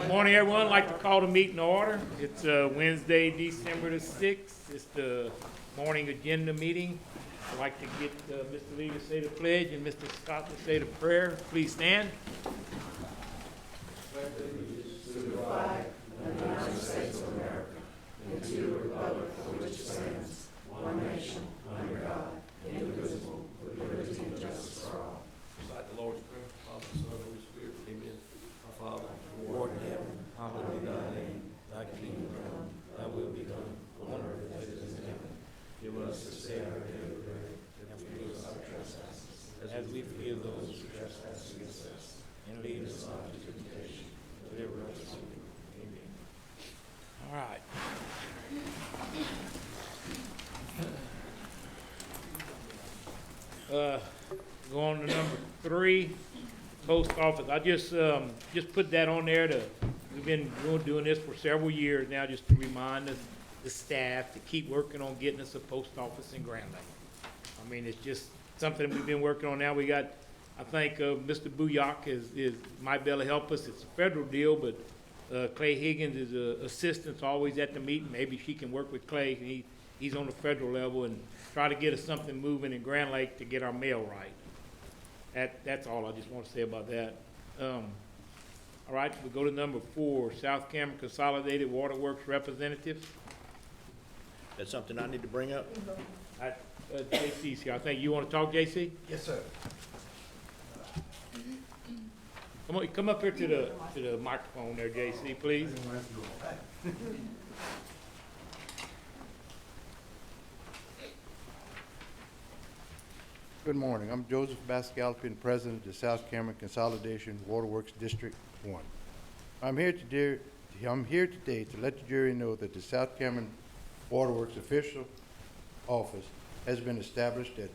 Morning, everyone. I'd like to call the meeting to order. It's Wednesday, December the 6th. It's the morning agenda meeting. I'd like to get Mr. Lee to say the pledge and Mr. Scott to say the prayer. Please stand. Recite the Lord's Prayer, Father, Son, Holy Spirit, amen. Our Father, who art in heaven, hallowed be thy name. Thy kingdom come, thy will be done, on earth as it is in heaven. Give us this day our daily bread, and forgive us our trespasses, As we forgive those who trespass against us. and lead us Not into temptation, but deliver us from evil. Amen. All right. Go on to number 3, post office. I just put that on there we've been doing this for several years now, just to remind us, the staff, to keep working on getting us a post office in Grand Lake. I mean, it's just something we've been working on now. We got, I think, Mr. Booyock might be able to help us. It's a federal deal, but Clay Higgins is a assistant, always at the meeting. Maybe she can work with Clay. He's on the federal level and try to get us something moving in Grand Lake to get our mail right. That's all I just want to say about that. All right, we go to number 4, South Cameron Consolidated Waterworks Representative. That's something I need to bring up? JC's here. I think you want to talk, JC? Yes, sir. Come up here to the microphone there, JC, please. Good morning. I'm Joseph Bascalpin, President of the South Cameron Consolidation Waterworks District 1. I'm here today to let the jury know that the South Cameron Waterworks official office has been established at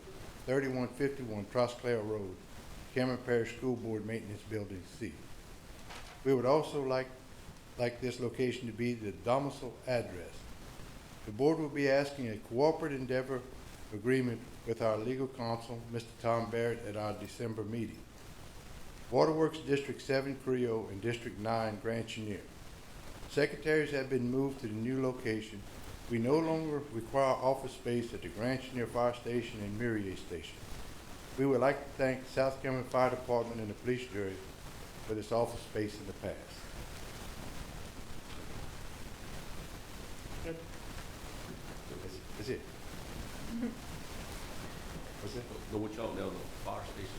3151 Trosclair Road, Cameron Parish School Board Maintenance Building C. We would also like this location to be the domicile address. The board will be asking a cooperative endeavor agreement with our legal counsel, Mr. Tom Barrett, at our December meeting. Waterworks District 7 Creo and District 9 Grand Chenier. Secretaries have been moved to the new location. We no longer require office space at the Grand Chenier Fire Station and Murier Station. We would like to thank the South Cameron Fire Department and the police jury for this office space in the past. That's it. What's it? Go with y'all down to the fire station,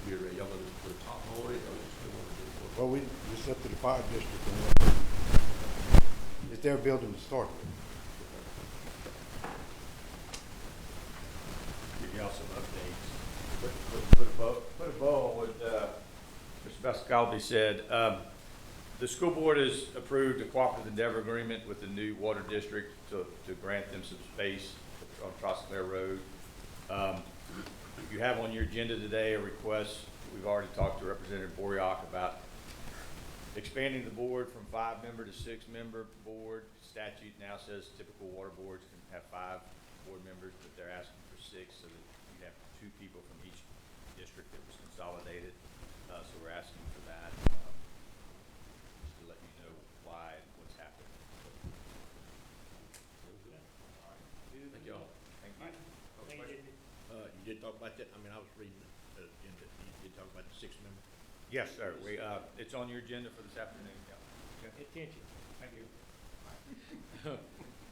we're, y'all gonna put a top on it, or you still wanna do it? Well, it's up to the fire district. It's their building to start with. Give y'all some updates. Put a bow on what Mr. Bascaldi said. The school board has approved a cooperative endeavor agreement with the new water district to grant them some space on Trosclair Road. You have on your agenda today a request. We've already talked to Representative Booyock about expanding the board from 5-member to 6-member board. Statute now says typical water boards can have 5 board members, but they're asking for 6 so that you'd have 2 people from each district that was consolidated. So we're asking for that, just to let you know why and what's happening. Thank y'all. Thank you. You did talk about that? I mean, I was reading the agenda. You did talk about the 6-member? Yes, sir. It's on your agenda for this afternoon. Yeah. Attention. Thank you.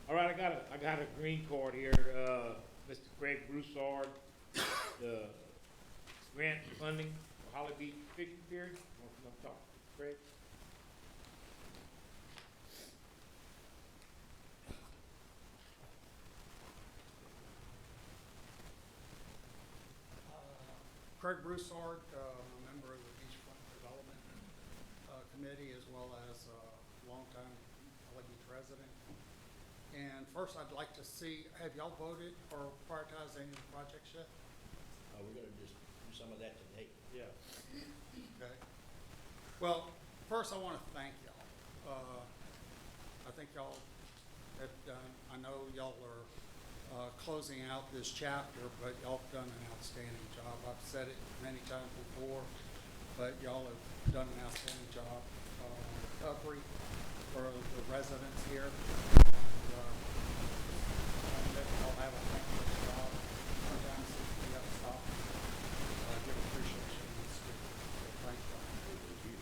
All right, I got a green card here. Mr. Craig Broussard, the grant funding for Holly Beach Fishing Pier. Want to come up and talk, Craig? Craig Broussard, I'm a member of the Beachfront Development Committee, as well as a longtime Holly Beach resident. And first, I'd like to see, have y'all voted or prioritized any of the projects yet? We're gonna just do some of that today. Yeah. Okay. Well, first, I want to thank y'all. I think y'all have done, I know y'all are closing out this chapter, but y'all have done an outstanding job. I've said it many times before, but y'all have done an outstanding job. recovery for the residents here. I'll have a thankless job. Sometimes we have to stop, give appreciation. Thank you.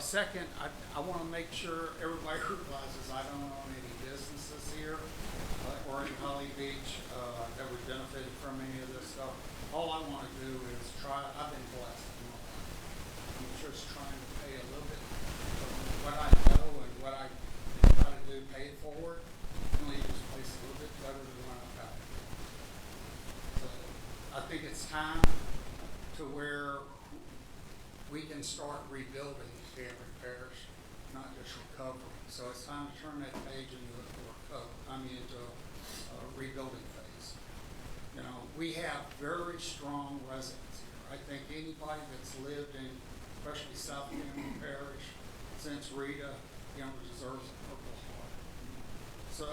Second, I want to make sure everybody realizes I don't own any businesses here or in Holly Beach that would benefit from any of this stuff. All I want to do is I've been blessed in my life. I'm just trying to pay a little bit of what I know and what I try to do, pay it forward, and leave this place a little bit better than when I got it. So I think it's time to where we can start rebuilding Cameron Parish, not just recovering. So it's time to turn that page into into a rebuilding phase. You know, we have very strong residents here. I think anybody that's lived in, especially South Cameron Parish, since Rita, deserves a Purple Heart. So,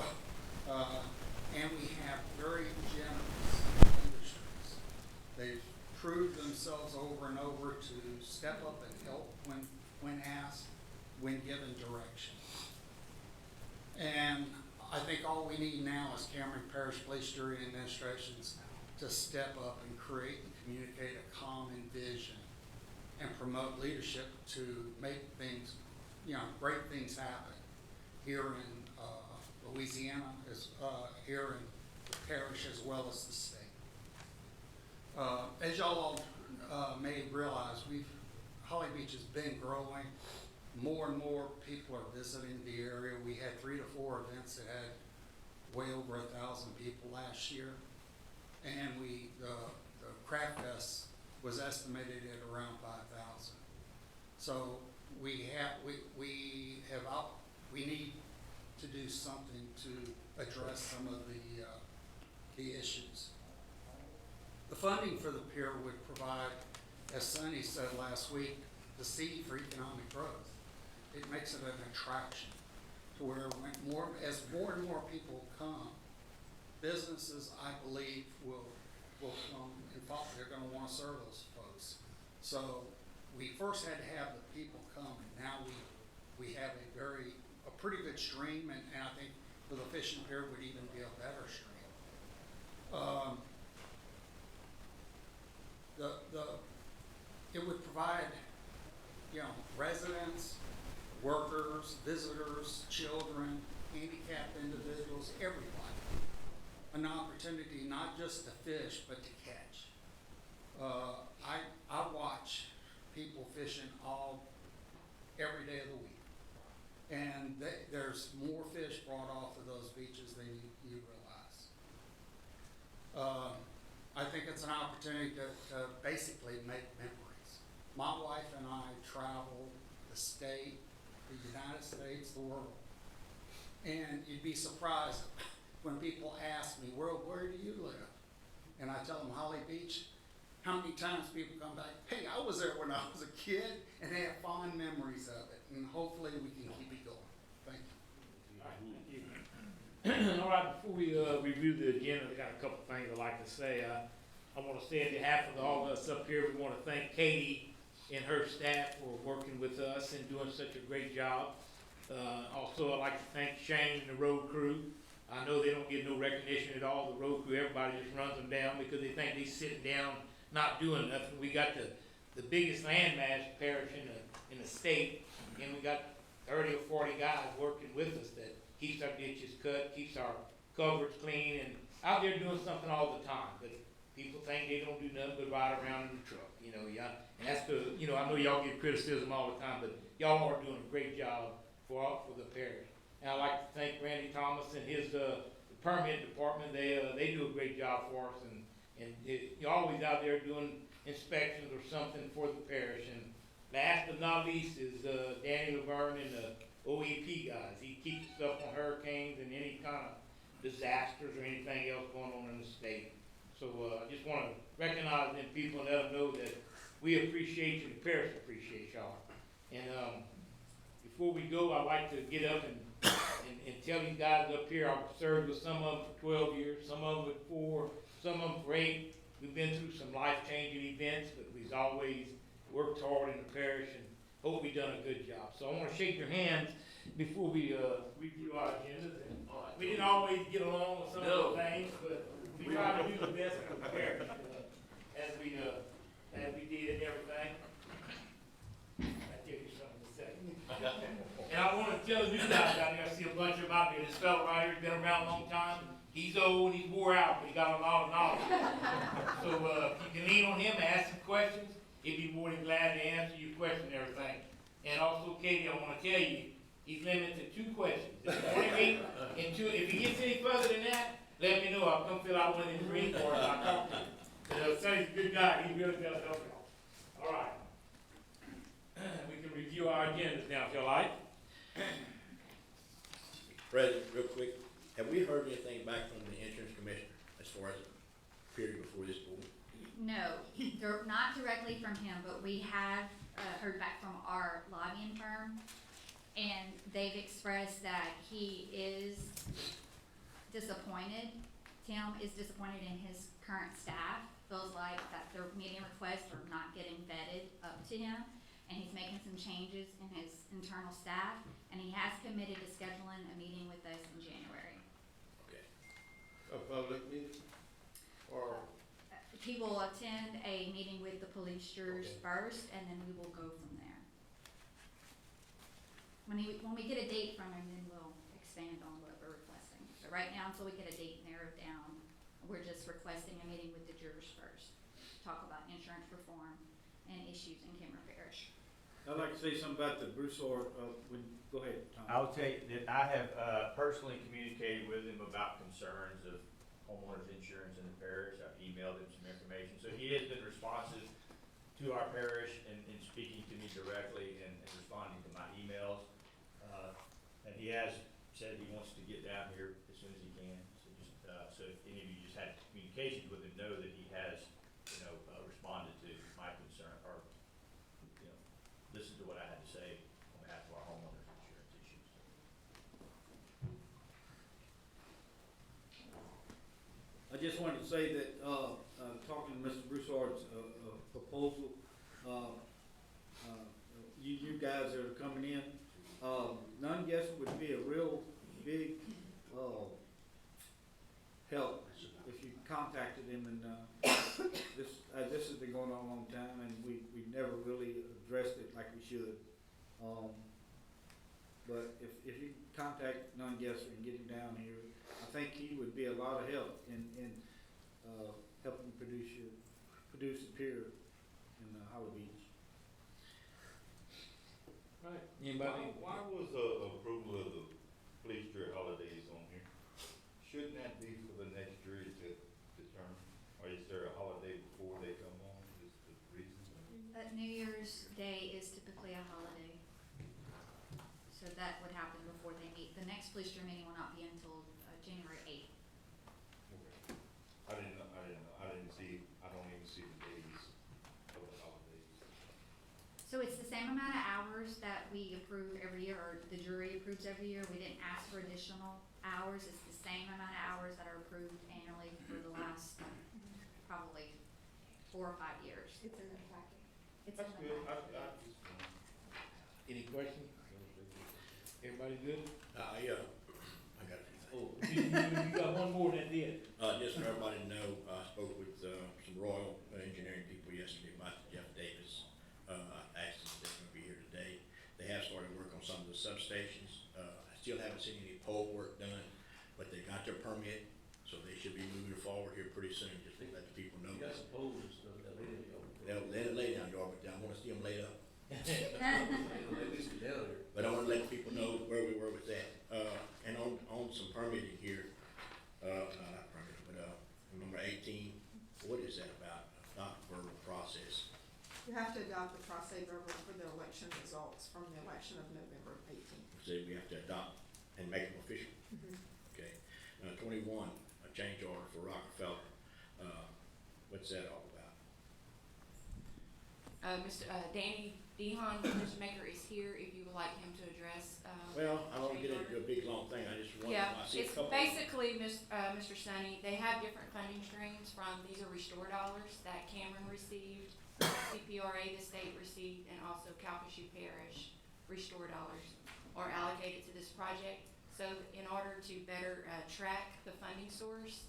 and we have very generous industries. They've proved themselves over and over to step up and help when asked, when given direction. And I think all we need now is Cameron Parish Police Jury Administrations to step up and create and communicate a common vision and promote leadership to make things, great things happen here in Louisiana, here in the parish as well as the state. As y'all all may realize, Holly Beach has been growing. More and more people are visiting the area. We had 3 to 4 events that had way over 1,000 people last year, and the Craft Fest was estimated at around 5,000. So we need to do something to address some of the issues. The funding for the pier would provide, as Sonny said last week, the seed for economic growth. It makes it an attraction to where as more and more people come, businesses, I believe, will come and they're going to want to serve those folks. So we first had to have the people come, and now we have a pretty good stream, and I think with a fishing pier would even be a better stream. It would provide, residents, workers, visitors, children, handicapped individuals, everybody, an opportunity not just to fish, but to catch. I watch people fishing every day of the week, and there's more fish brought off of those beaches than you realize. I think it's an opportunity to basically make memories. My wife and I travel the state, the United States, the world. And you'd be surprised when people ask me, where do you live? And I tell them Holly Beach. How many times people come back, hey, I was there when I was a kid, and they have fond memories of it. And hopefully we can keep it going. Thank you. All right, thank you. All right, before we review the agenda, I got a couple things I'd like to say. I want to say on behalf of all of us up here, we want to thank Katie and her staff for working with us and doing such a great job. Also, I'd like to thank Shane and the road crew. I know they don't get no recognition at all. The road crew, everybody just runs them down because they think they're sitting down, not doing nothing. We got the biggest landmass parish in the state, and we got 30 or 40 guys working with us that keeps our ditches cut, keeps our covers clean, and out there doing something all the time. But people think they don't do nothing but ride around in the truck, yeah. And that's I know y'all get criticism all the time, but y'all are doing a great job for the parish. And I'd like to thank Randy Thomas and his permit department. They do a great job for us, and you're always out there doing inspections or something for the parish. And last but not least is Danny Laverne and the OEP guys. He keeps us up on hurricanes and any kind of disasters or anything else going on in the state. So I just want to recognize them people and let them know that we appreciate you, the parish appreciates y'all. And before we go, I'd like to get up and tell you guys up here, I've served with some of them for 12 years, some of them with 4, some of them for 8. We've been through some life-changing events, but we've always worked hard in the parish, and hope we done a good job. So I wanna shake your hands before we, review our agendas. And we didn't always get along with some of the things, but we tried to do the best to prepare, as we did and everything. I give you something to say. And I wanna tell the new guys out there, I see a bunch of them out there, this fella right here has been around a long time. He's old, he's wore out, but he got a lot of knowledge. So, if you can lean on him and ask him questions, he'd be more than glad to answer your question and everything. And also, Katie, I wanna tell you, he's limited to 2 questions. If you want me, and if he gets any further than that, let me know, I'll come fill out one of them green cards, I'll talk to him. Sonny's a good guy, he really does help y'all. All right. We can review our agendas now, if you like. President, real quick, have we heard anything back from the insurance commissioner as far as the period before this board? No, not directly from him, but we have heard back from our lobbying firm, and they've expressed that he is disappointed. Tim is disappointed in his current staff, feels like that their meeting requests are not getting vetted up to him, and he's making some changes in his internal staff, and he has committed to scheduling a meeting with us in January. Okay. A public meeting? Or, He will attend a meeting with the police jurors Okay. first, and then we will go from there. When we get a date from him, then we'll expand on what we're requesting. But right now, until we get a date narrowed down, we're just requesting a meeting with the jurors first. Talk about insurance reform and issues in Cameron Parish. I'd like to say something about the Broussard, go ahead, Tom. I'll tell you that I have personally communicated with him about concerns of homeowners insurance in the parish. I've emailed him some information. So he has been responsive to our parish and speaking to me directly and responding to my emails. And he has said he wants to get down here as soon as he can. So if any of you just had communications with him, know that he has, responded to my concern or, listened to what I had to say on behalf of our homeowners insurance issues. I just wanted to say that, talking to Mr. Broussard's, proposal, you guys that are coming in, non-guessing would be a real big, help if you contacted him and, this has been going on a long time and we never really addressed it like we should. But if you contact non-guesser and get him down here, I think he would be a lot of help in helping produce a pier in Hollow Beach. Right. Anybody? Why was approval of the police jury holidays on here? Shouldn't that be for the next jury to determine? Or is there a holiday before they come on, is the reason? New Year's Day is typically a holiday. So that would happen before they meet. The next police jury meeting will not be until January 8th. Okay. I didn't know, I don't even see the days of the holidays. So it's the same amount of hours that we approve every year, or the jury approves every year. We didn't ask for additional hours. It's the same amount of hours that are approved annually for the last probably 4 or 5 years. It's in the packet. It's in That's the good, packet. Any questions? Everybody good? I got a few things. Oh, you got one more than did. Just for everybody to know, I spoke with some Royal Engineering people yesterday about Jeff Davis. I asked them if they're going to be here today. They have started work on some of the substations. I still haven't seen any pole work done, but they got their permit, so they should be moving forward here pretty soon, just to let the people know. you got some poles and stuff that lady over They'll let it lay down, y'all, but I want to see them laid up. there. At least get down there. But I want to let people know where we were with that. And on some permitting here, not permitting, but number 18, what is that about? Not verbal process. You have to adopt the process verbal for the election results from the election of November 18th. So we have to adopt and make them official. Okay. 21, a change order for Rockefeller. What's that all about? Danny Dehan, Mr. Maker is here if you would like him to address, Well, I don't get change into order. a big, long thing, I just wonder, Yeah, I see a it's couple. basically, Mr. Sonny, they have different funding streams from, these are restore dollars that Cameron received, CPRA, the state received, and also Calcasieu Parish restore dollars are allocated to this project. So in order to better, track the funding source,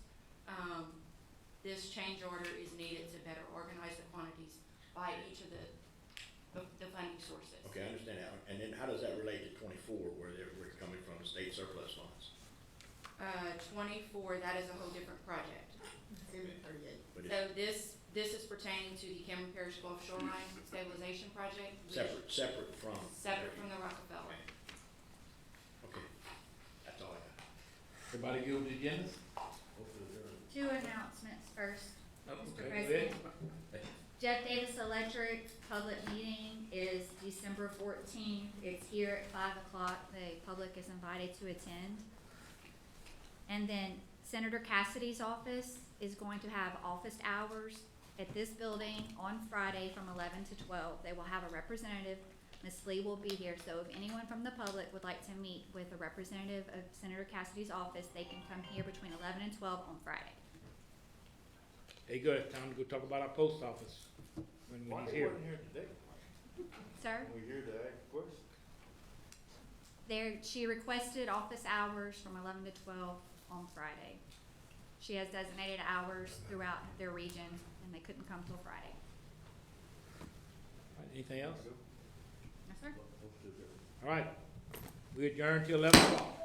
this change order is needed to better organize the quantities by each of the funding sources. Okay, I understand that, and then how does that relate to 24, where we're coming from state surplus funds? 24, that is a whole different project. Exhibit 38. But it's So this is pertaining to the Cameron Parish Gulf Shoreline Stabilization Project. which- separate from. Separate from the Rockefeller. Okay, that's all I got. Everybody good with the agendas? Two announcements first, Oh, Mr. okay, President. go ahead. Jeff Davis Electric public meeting is December 14th. It's here at 5 o'clock. The public is invited to attend. And then Senator Cassidy's office is going to have office hours at this building on Friday from 11 to 12. They will have a representative. Ms. Lee will be here, so if anyone from the public would like to meet with a representative of Senator Cassidy's office, they can come here between 11 and 12 on Friday. Hey, good, time to go talk about our post office when he's here. Sir? We here to ask questions. She requested office hours from 11 to 12 on Friday. She has designated hours throughout their region, and they couldn't come till Friday. All right, anything else? Yes, sir? All right, we adjourn till 11 o'clock.